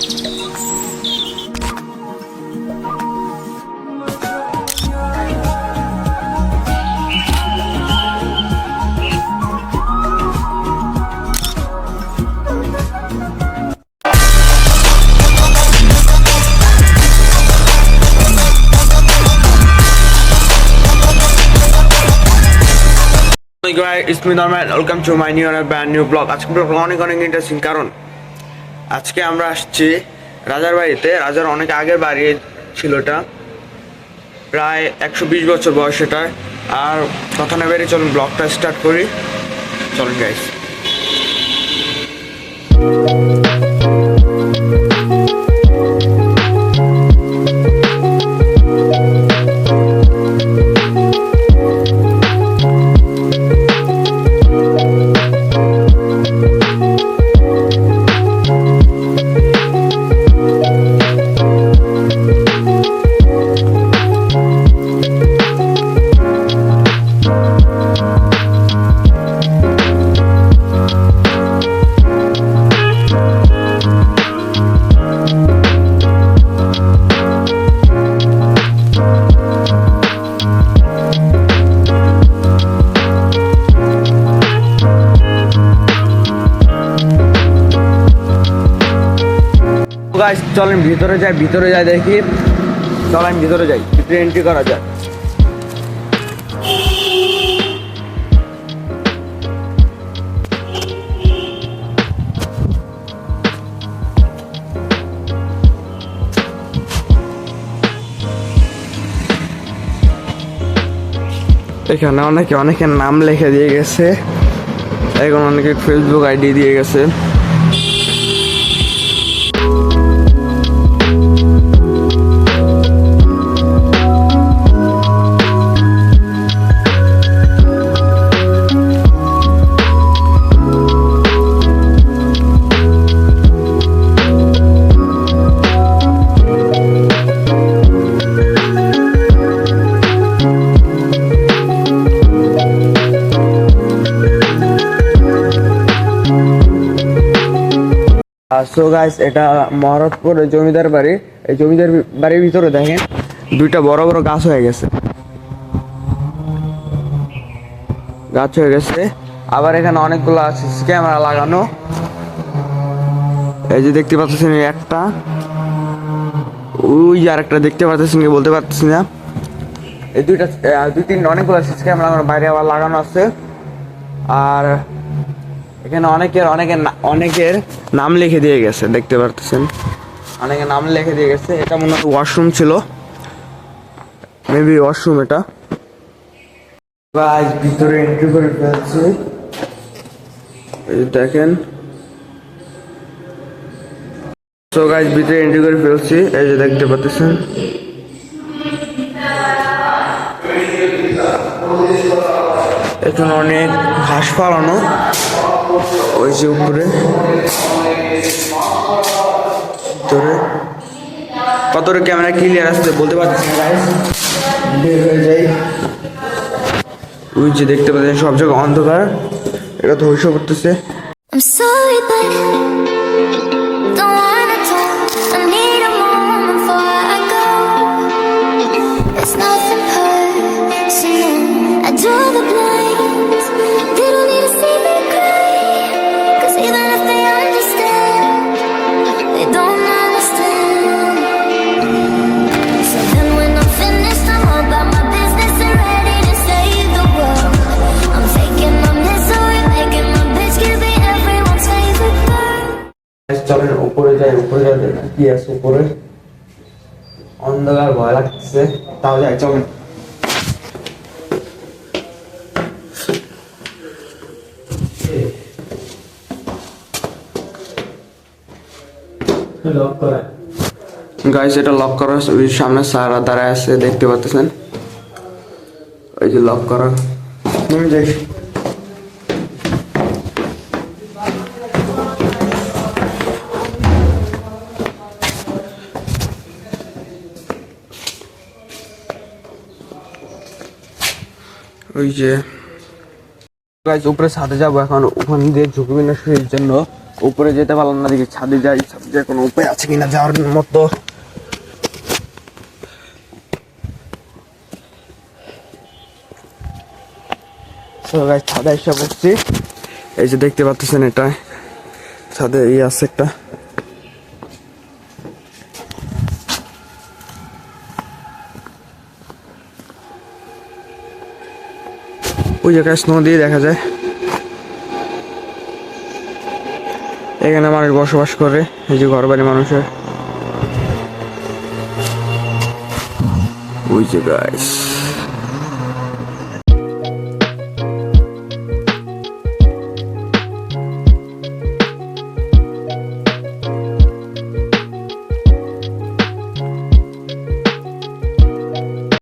It's me Norman. Welcome to my new and brand new vlog. আজকে blog অনেক interesting, কারণ আজকে আমরা আসছি রাজার বাড়িতে। রাজার অনেক আগের বাড়ি ছিল এটা, প্রায় 120 বছর বয়স এটা। আর কথা না বেরিয়ে চলুন ব্লগটা স্টার্ট করি। চলুন গাইস। চলেন ভিতরে যাই দেখি। চলেন ভিতরে যাই, ভিতরে এন্ট্রি করা যায়। এখানে অনেকের নাম লিখে দিয়ে গেছে, এখন অনেকে ফেসবুক আইডি দিয়ে গেছে। সো গাইস, এটা মহারতপুরের জমিদার বাড়ি। এই জমিদার বাড়ির ভিতরে দেখেন দুইটা বড় বড় গাছ হয়ে গেছে। আবার এখানে অনেকগুলো সিসি ক্যামেরা লাগানো। এই যে দেখতে পাচ্ছেন একটা, ওই আর একটা দেখতে পাচ্ছেন কি বলতে পারতেছি না। এই দুই তিনটা অনেকগুলো সিসি ক্যামেরা বাইরে আবার লাগানো আছে। আর এখানে অনেকের নাম লিখে দিয়ে গেছে, দেখতে পারতেছেন অনেকের নাম লিখে দিয়ে গেছে। এটা মনে হয় ওয়াশরুম ছিল, মেবি ওয়াশরুম এটা। ভিতরে এন্ট্রি করে ফেলছি, দেখেন। সো গাইস, ভিতরে এন্ট্রি করে ফেলছি, এই যে দেখতে পাচ্ছেন। এখানে অনেক ঘাস ফালানো, ওই যে উপরে কতটা ক্যামেরা ক্লিয়ার আসছে বলতে পারছি না গাইস, বের হয়ে যাই। ওই যে দেখতে পাচ্ছেন সব জায়গায় অন্ধকার, এটা ধ্বংস করতেছে। চলেন উপরে যাই কি আছে উপরে, অন্ধকার ভয় লাগতেছে, তাও যাই। চলেন গাইস, এটা লক করা। ওই সামনে সারা দাঁড়ায় আছে, দেখতে পাচ্ছেন, ওই যে লক করা। যাই ওই যে গাইস উপরে ছাদে যাবো এখন। ওখান দিয়ে ঝুঁকি বিনাশের জন্য উপরে যেতে পারলাম না, দেখি ছাদে যাই, ছাদে কোনো উপায় আছে কিনা যাওয়ার মতো। ছাদে এসে বসছি, এই যে দেখতে পাচ্ছেন এটা ছাদে আছে একটা। ওই জায়গায় নদী দেখা যায়, এখানে মানুষ বসবাস করে, এই যে ঘর বাড়ি মানুষের। ওই যে গাইস